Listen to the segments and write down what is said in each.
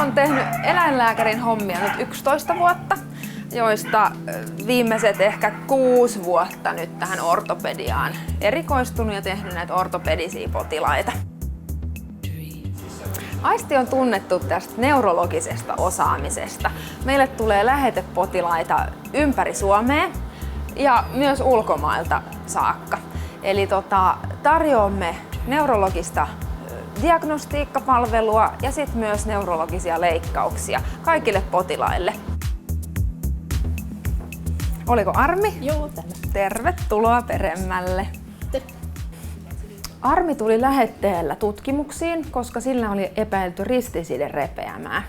oon tehnyt eläinlääkärin hommia nyt 11 vuotta, joista viimeiset ehkä 6 vuotta nyt tähän ortopediaan erikoistunut ja tehnyt näitä ortopedisia potilaita. Aisti on tunnettu tästä neurologisesta osaamisesta. Meille tulee lähetepotilaita ympäri Suomea ja myös ulkomailta saakka. Eli tarjoamme neurologista diagnostiikkapalvelua ja sitten myös neurologisia leikkauksia kaikille potilaille. Oliko Armi? Joo, tänne. Tervetuloa Peremmälle. Armi tuli lähetteellä tutkimuksiin, koska sillä oli epäilty ristisiderepeämää.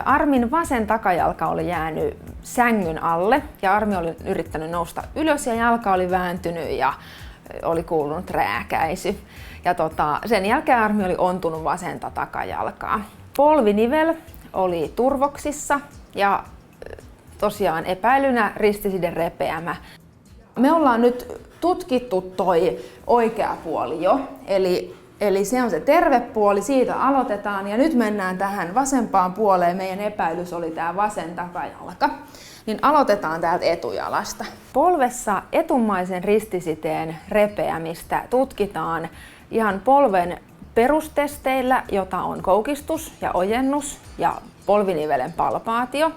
Armin vasen takajalka oli jäänyt sängyn alle ja Armi oli yrittänyt nousta ylös ja jalka oli vääntynyt ja oli kuulunut rääkäisy. Ja sen jälkeen Armi oli ontunut vasenta takajalkaa. Polvinivel oli turvoksissa ja tosiaan epäilynä ristisiderepeämä. Me ollaan nyt tutkittu toi oikea puoli jo, eli se on se terve puoli, siitä aloitetaan ja nyt mennään tähän vasempaan puoleen. Meidän epäilys oli tää vasen takajalka. Niin aloitetaan täältä etujalasta. Polvessa etumaisen ristisiteen repeämistä tutkitaan ihan polven perustesteillä, jota on koukistus ja ojennus ja polvinivelen palpaatio.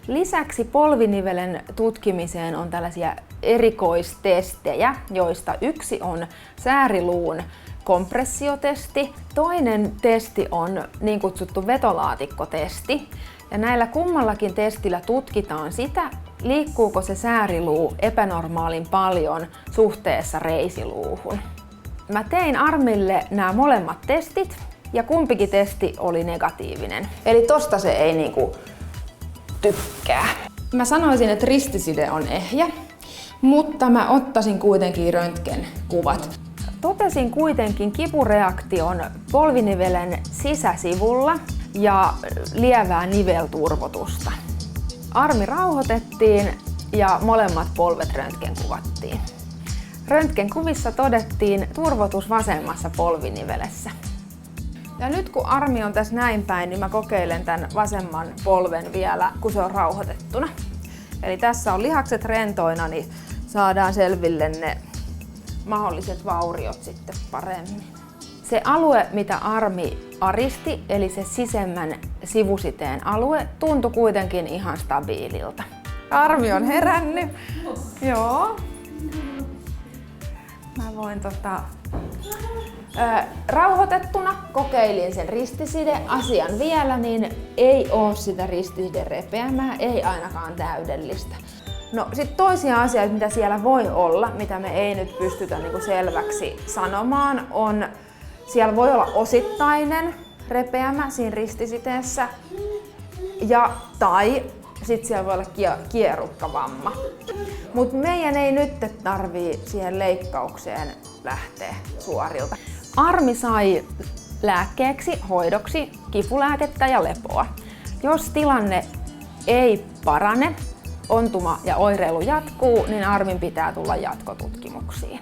Lisäksi polvinivelen tutkimiseen on tällaisia erikoistestejä, joista yksi on sääriluun kompressiotesti. Toinen testi on niin kutsuttu vetolaatikkotesti. Ja näillä kummallakin testillä tutkitaan sitä, liikkuuko se sääriluu epänormaalin paljon suhteessa reisiluuhun. Mä tein Armille nämä molemmat testit ja kumpikin testi oli negatiivinen. Eli tosta se ei niinku tykkää. Mä sanoisin, että ristiside on ehjä, mutta mä ottaisin kuitenkin röntgenkuvat. Totesin kuitenkin kipureaktion polvinivelen sisäsivulla ja lievää nivelturvotusta. Armi rauhoitettiin ja molemmat polvet röntgenkuvattiin. Röntgenkuvissa todettiin turvotus vasemmassa polvinivelessä. Ja nyt kun Armi on tässä näin päin, niin mä kokeilen tämän vasemman polven vielä, kun se on rauhoitettuna. Eli tässä on lihakset rentoina, niin saadaan selville ne mahdolliset vauriot sitten paremmin. Se alue, mitä Armi aristi, eli se sisemmän sivusiteen alue, tuntui kuitenkin ihan stabiililta. Armi on herännyt. Joo. Mä voin rauhoitettuna kokeilin sen ristiside-asian vielä, niin ei oo sitä ristisiderepeämää, ei ainakaan täydellistä. No sit toisia asioita, mitä siellä voi olla, mitä me ei nyt pystytä niinku selväksi sanomaan, on siellä voi olla osittainen repeämä siinä ristisiteessä tai sit siellä voi olla kierukkavamma. Mut meidän ei nyt tarvii siihen leikkaukseen lähteä suorilta. Armi sai lääkkeeksi, hoidoksi kipulääkettä ja lepoa. Jos tilanne ei parane, ontuma ja oireilu jatkuu, niin Armin pitää tulla jatkotutkimuksiin.